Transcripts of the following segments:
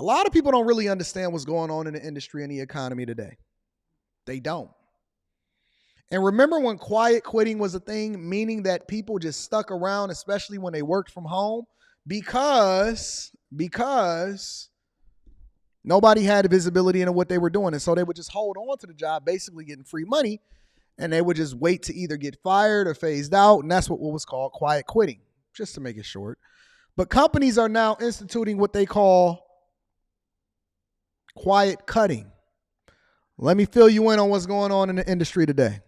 A lot of people don't really understand what's going on in the industry and the economy today. They don't. And remember when quiet quitting was a thing, meaning that people just stuck around, especially when they worked from home, because nobody had visibility into what they were doing. And so they would just hold on to the job, basically getting free money, and they would just wait to either get fired or phased out. And that's what was called quiet quitting, just to make it short. But companies are now instituting what they call quiet cutting. Let me fill you in on what's going on in the industry today.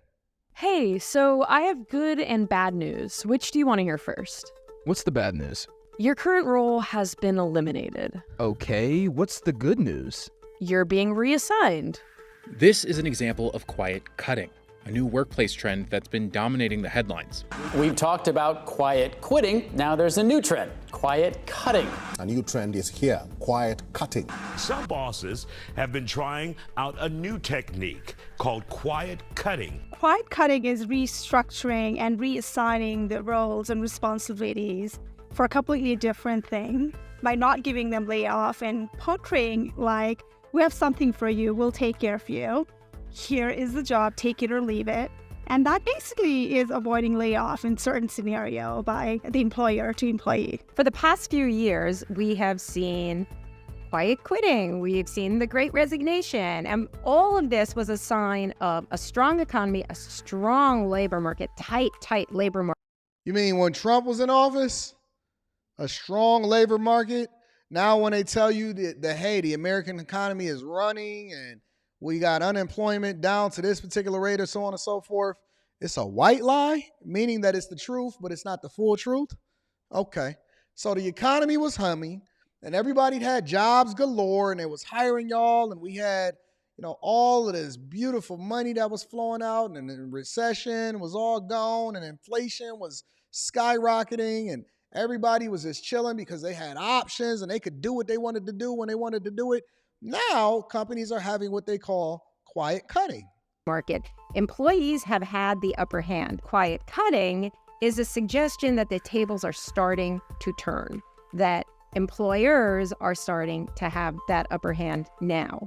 Hey, so I have good and bad news. Which do you want to hear first? What's the bad news? Your current role has been eliminated. Okay, what's the good news? You're being reassigned. This is an example of quiet cutting, a new workplace trend that's been dominating the headlines. We've talked about quiet quitting. Now there's a new trend, quiet cutting. A new trend is here, quiet cutting. Some bosses have been trying out a new technique called quiet cutting. Quiet cutting is restructuring and reassigning the roles and responsibilities for a completely different thing by not giving them layoff and portraying like, we have something for you, we'll take care of you. Here is the job, take it or leave it. And that basically is avoiding layoff in certain scenario by the employer to employee. For the past few years, we have seen quiet quitting. We've seen the Great Resignation. And all of this was a sign of a strong economy, a strong labor market, tight labor market. You mean when Trump was in office? A strong labor market? Now when they tell you that hey, the American economy is running and we got unemployment down to this particular rate or so on and so forth, it's a white lie, meaning that it's the truth, but it's not the full truth? Okay. So the economy was humming and everybody had jobs galore and they was hiring y'all and we had, all of this beautiful money that was flowing out and the recession was all gone and inflation was skyrocketing and everybody was just chilling because they had options and they could do what they wanted to do when they wanted to do it. Now, companies are having what they call quiet cutting. Market. Employees have had the upper hand. Quiet cutting is a suggestion that the tables are starting to turn, that employers are starting to have that upper hand now.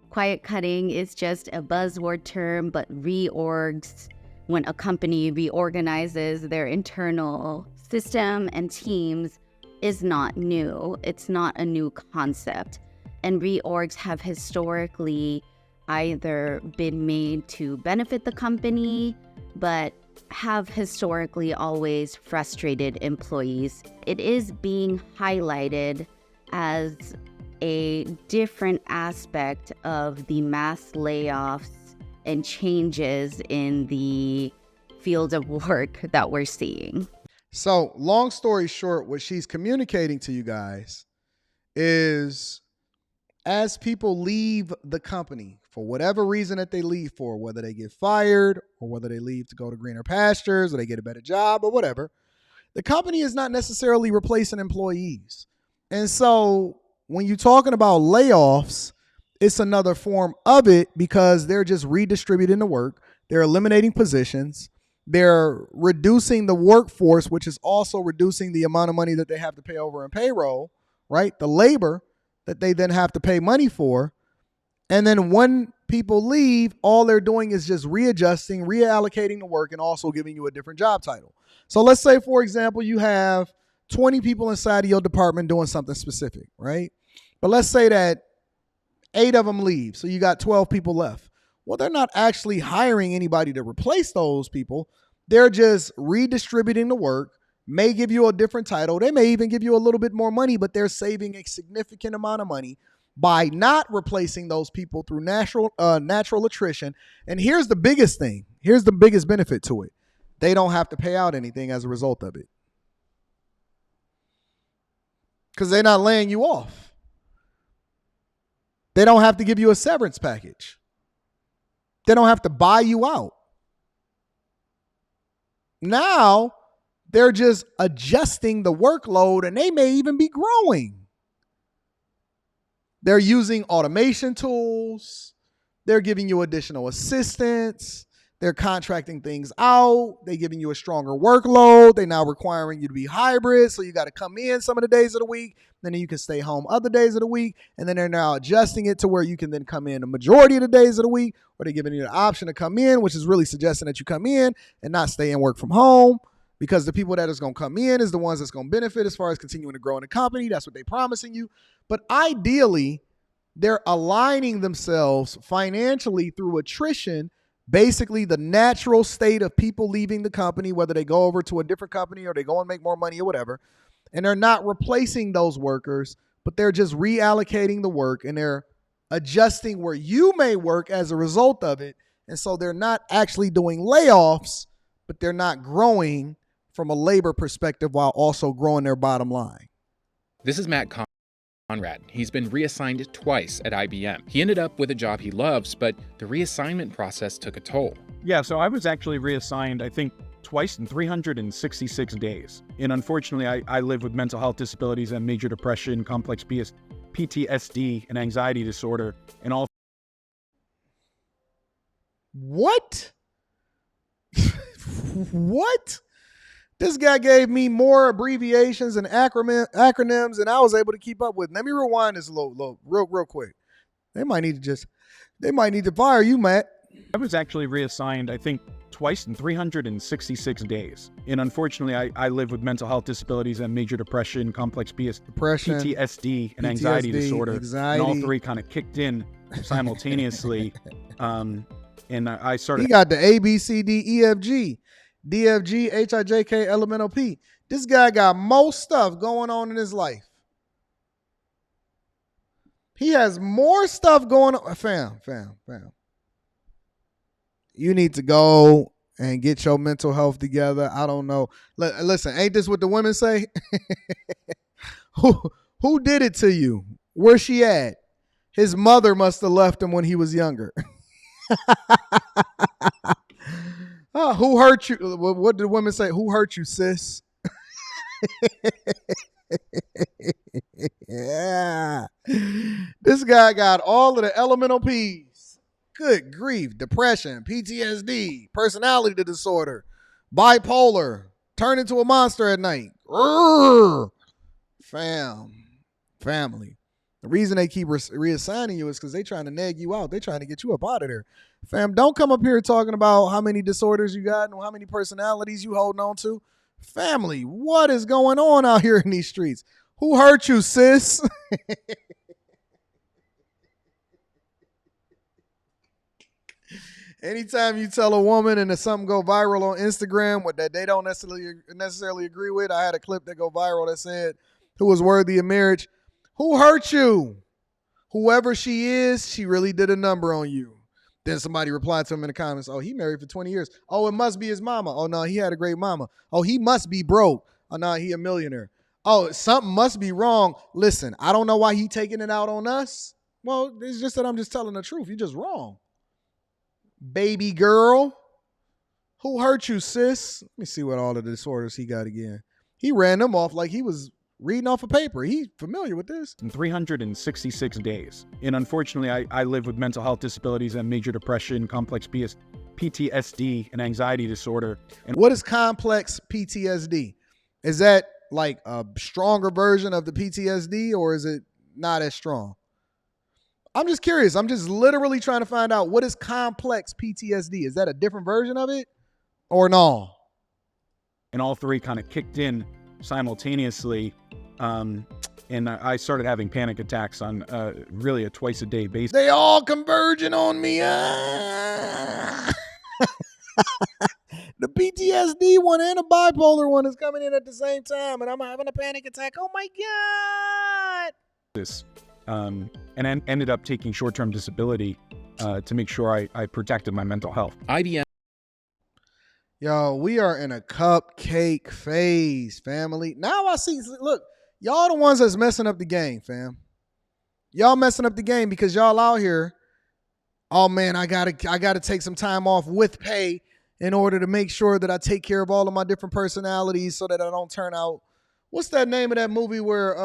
Quiet cutting is just a buzzword term, but reorgs, when a company reorganizes their internal system and teams, is not new. It's not a new concept. And reorgs have historically either been made to benefit the company, but have historically always frustrated employees. It is being highlighted as a different aspect of the mass layoffs and changes in the field of work that we're seeing. So, long story short, what she's communicating to you guys is as people leave the company for whatever reason that they leave for, whether they get fired or whether they leave to go to greener pastures or they get a better job or whatever, the company is not necessarily replacing employees. And so when you're talking about layoffs, it's another form of it because they're just redistributing the work. They're eliminating positions. They're reducing the workforce, which is also reducing the amount of money that they have to pay over in payroll, right? The labor that they then have to pay money for. And then when people leave, all they're doing is just readjusting, reallocating the work, and also giving you a different job title. So let's say, for example, you have 20 people inside of your department doing something specific, right? But let's say that 8 of them leave, so you got 12 people left. Well, they're not actually hiring anybody to replace those people. They're just redistributing the work, may give you a different title. They may even give you a little bit more money, but they're saving a significant amount of money by not replacing those people through natural attrition. And here's the biggest thing. Here's the biggest benefit to it. They don't have to pay out anything as a result of it because they're not laying you off. They don't have to give you a severance package. They don't have to buy you out. Now, they're just adjusting the workload and they may even be growing. They're using automation tools. They're giving you additional assistance. They're contracting things out. They're giving you a stronger workload. They're now requiring you to be hybrid. So you got to come in some of the days of the week. Then you can stay home other days of the week. And then they're now adjusting it to where you can then come in the majority of the days of the week, or they're giving you the option to come in, which is really suggesting that you come in and not stay and work from home, because the people that is going to come in is the ones that's going to benefit as far as continuing to grow in the company. That's what they're promising you. But ideally, they're aligning themselves financially through attrition, basically the natural state of people leaving the company, whether they go over to a different company or they go and make more money or whatever. And they're not replacing those workers, but they're just reallocating the work, and they're adjusting where you may work as a result of it. And so they're not actually doing layoffs, but they're not growing from a labor perspective while also growing their bottom line. This is Matt Conrad. He's been reassigned twice at IBM. He ended up with a job he loves, but the reassignment process took a toll. Yeah, so I was actually reassigned, I think, twice in 366 days. And unfortunately, I live with mental health disabilities and major depression, complex PTSD, and anxiety disorder, and all. What? What? This guy gave me more abbreviations and acronyms than I was able to keep up with. Let me rewind this a little real quick. They might need to fire you, Matt. I was actually reassigned, I think, twice in 366 days. And unfortunately, I live with mental health disabilities and major depression, complex PTSD, and anxiety disorder. And all three kind of kicked in simultaneously. And I started. He got the A, B, C, D, E, F, G. DFG, HIJK, elemental P. This guy got most stuff going on in his life. He has more stuff going on. Fam. You need to go and get your mental health together. I don't know. Listen, ain't this what the women say? Who did it to you? Where's she at? His mother must have left him when he was younger. Oh, who hurt you? What did women say? Who hurt you, sis? Yeah. This guy got all of the elemental P's. Good grief. Depression, PTSD, personality disorder, bipolar, turn into a monster at night. Family. The reason they keep reassigning you is because they trying to nag you out. They trying to get you up out of there. Fam, don't come up here talking about how many disorders you got and how many personalities you holding on to. Family, what is going on out here in these streets? Who hurt you, sis? Anytime you tell a woman and something go viral on Instagram what that they don't necessarily agree with, I had a clip that go viral that said, who was worthy of marriage? Who hurt you? Whoever she is, she really did a number on you. Then somebody replied to him in the comments, oh, he married for 20 years. Oh, it must be his mama. Oh, no, he had a great mama. Oh, he must be broke. Oh, no, he a millionaire. Oh, something must be wrong. Listen, I don't know why he taking it out on us. Well, it's just that I'm just telling the truth. You're just wrong. Baby girl. Who hurt you, sis? Let me see what all of the disorders he got again. He ran them off like he was reading off a paper. He's familiar with this. In 366 days. And unfortunately, I live with mental health disabilities and major depression, complex PTSD, and anxiety disorder. And what is complex PTSD? Is that like a stronger version of the PTSD, or is it not as strong? I'm just curious. I'm just literally trying to find out, what is complex PTSD? Is that a different version of it or no? And all three kind of kicked in simultaneously. And I started having panic attacks on really a twice a day basis. They all converging on me. The PTSD one and the bipolar one is coming in at the same time, and I'm having a panic attack. Oh my God. And ended up taking short-term disability to make sure I protected my mental health. IBM. Yo, we are in a cupcake phase, family. Now I see, look, y'all the ones that's messing up the game, fam. Y'all messing up the game because y'all out here, oh man, I gotta take some time off with pay in order to make sure that I take care of all of my different personalities so that I don't turn out. What's that name of that movie where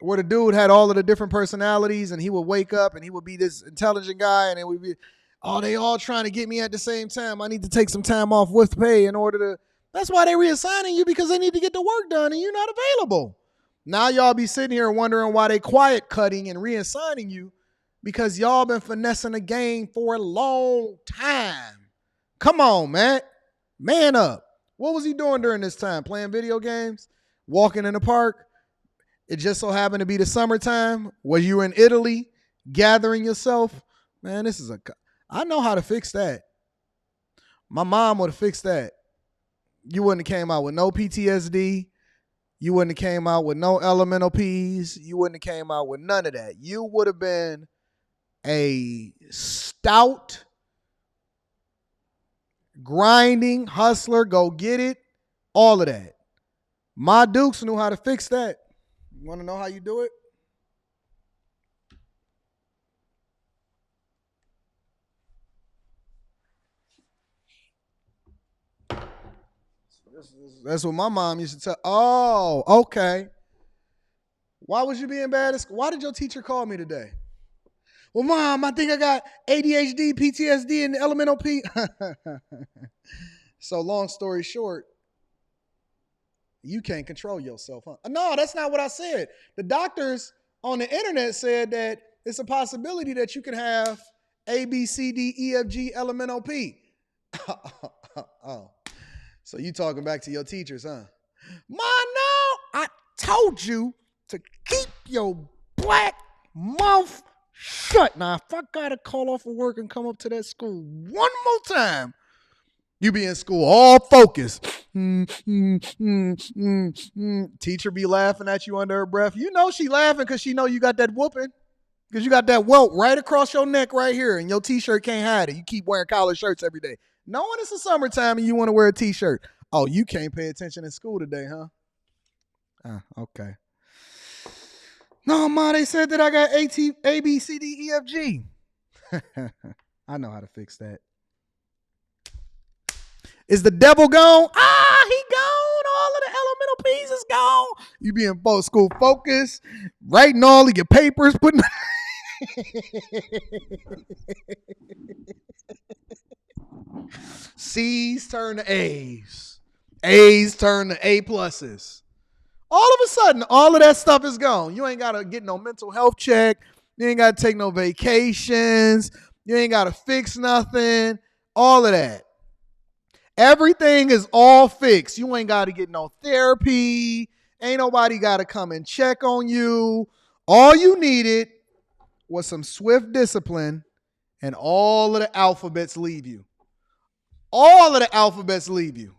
the dude had all of the different personalities and he would wake up and he would be this intelligent guy and it would be, oh, they all trying to get me at the same time. I need to take some time off with pay in order to. That's why they reassigning you, because they need to get the work done and you're not available. Now y'all be sitting here wondering why they quiet cutting and reassigning you, because y'all been finessing the game for a long time. Come on, man. Man up. What was he doing during this time? Playing video games? Walking in the park? It just so happened to be the summertime? Was you in Italy gathering yourself? Man, I know how to fix that. My mom would have fixed that. You wouldn't have came out with no PTSD. You wouldn't have came out with no elemental P's. You wouldn't have came out with none of that. You would have been a stout, grinding hustler, go get it, all of that. My Dukes knew how to fix that. You want to know how you do it? That's what my mom used to tell. Oh, okay. Why was you being bad at school? Why did your teacher call me today? Well, Mom, I think I got ADHD, PTSD, and elemental P. So long story short, you can't control yourself, huh? No, that's not what I said. The doctors on the internet said that it's a possibility that you can have A, B, C, D, E, F, G, elemental P. Oh. So you talking back to your teachers, huh? Ma, no, I told you to keep your black mouth shut. Now, if I gotta call off of work and come up to that school one more time, you be in school all focused. Teacher be laughing at you under her breath. You know she laughing because she know you got that whooping. Because you got that welt right across your neck right here, and your t-shirt can't hide it. You keep wearing collar shirts every day. Knowing it's the summertime and you want to wear a t-shirt. Oh, you can't pay attention in school today, huh? Okay. No, Ma, they said that I got A, B, C, D, E, F, G. I know how to fix that. Is the devil gone? He gone. All of the elemental P's is gone. You be in school focused, writing all of your papers, putting... C's turn to A's. A's turn to A pluses. All of a sudden, all of that stuff is gone. You ain't got to get no mental health check. You ain't got to take no vacations. You ain't got to fix nothing. All of that. Everything is all fixed. You ain't got to get no therapy. Ain't nobody got to come and check on you. All you needed was some swift discipline, and all of the alphabets leave you. All of the alphabets leave you.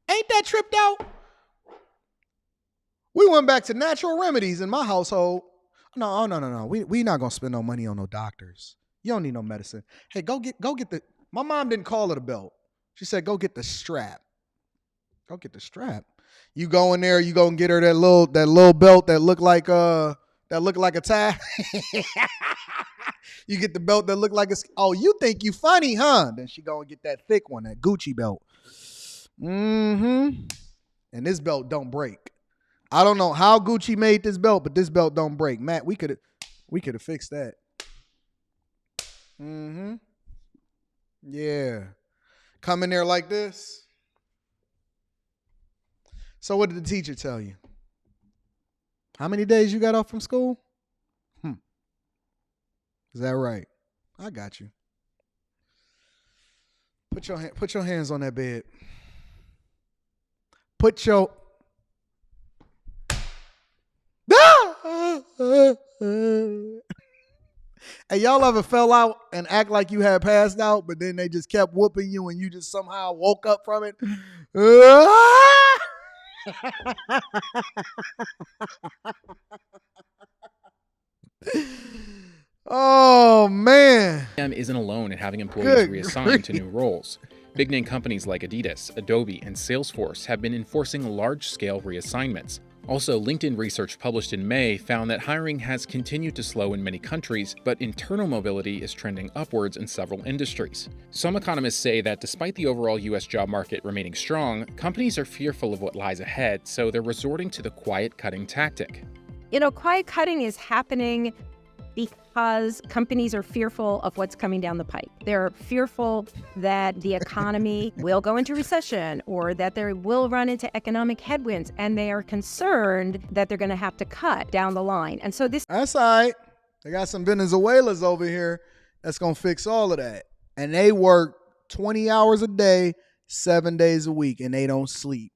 Ain't that tripped out? We went back to natural remedies in my household. No. We not going to spend no money on no doctors. You don't need no medicine. Hey, go get the... My mom didn't call it a belt. She said, go get the strap. Go get the strap. You go in there, you go and get her that little belt that look like a tie. You get the belt that look like a... Oh, you think you funny, huh? Then she go and get that thick one, that Gucci belt. And this belt don't break. I don't know how Gucci made this belt, but this belt don't break. Matt, we could have fixed that. Yeah. Come in there like this. So what did the teacher tell you? How many days you got off from school? Is that right? I got you. Put your hands on that bed. Put your... Hey, y'all ever fell out and act like you had passed out, but then they just kept whooping you and you just somehow woke up from it? Oh, man. IBM isn't alone in having employees reassigned to new roles. Big name companies like Adidas, Adobe, and Salesforce have been enforcing large-scale reassignments. Also, LinkedIn research published in May found that hiring has continued to slow in many countries, but internal mobility is trending upwards in several industries. Some economists say that despite the overall US job market remaining strong, companies are fearful of what lies ahead, so they're resorting to the quiet cutting tactic. Quiet cutting is happening because companies are fearful of what's coming down the pipe. They're fearful that the economy will go into recession or that they will run into economic headwinds, and they are concerned that they're going to have to cut down the line. And so this... That's all right. They got some Venezuelans over here that's going to fix all of that. And they work 20 hours a day, 7 days a week, and they don't sleep.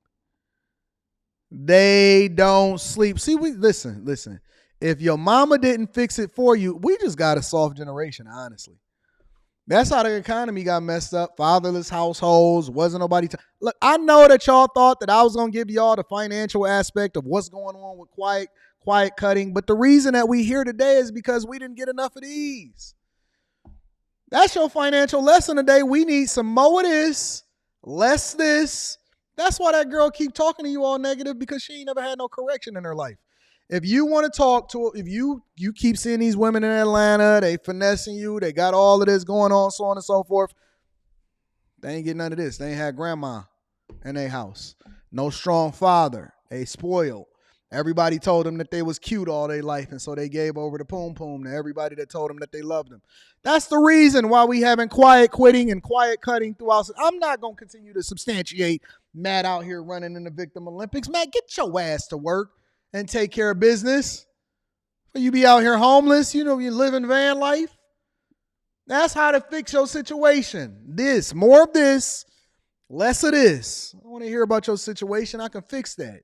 They don't sleep. See, listen. If your mama didn't fix it for you, we just got a soft generation, honestly. That's how the economy got messed up. Fatherless households, wasn't nobody. Look, I know that y'all thought that I was going to give y'all the financial aspect of what's going on with quiet cutting, but the reason that we here today is because we didn't get enough of these. That's your financial lesson today. We need some more of this, less this. That's why that girl keep talking to you all negative, because she ain't never had no correction in her life. If you want to talk to, if you keep seeing these women in Atlanta, they finessing you, they got all of this going on, so on and so forth. They ain't getting none of this. They ain't had grandma in their house. No strong father. They spoiled. Everybody told them that they was cute all their life, and so they gave over the poom poom to everybody that told them that they loved them. That's the reason why we having quiet quitting and quiet cutting throughout. I'm not going to continue to substantiate Matt out here running in the Victim Olympics. Matt, get your ass to work and take care of business. You be out here homeless, you living van life. That's how to fix your situation. More of this, less of this. I want to hear about your situation. I can fix that.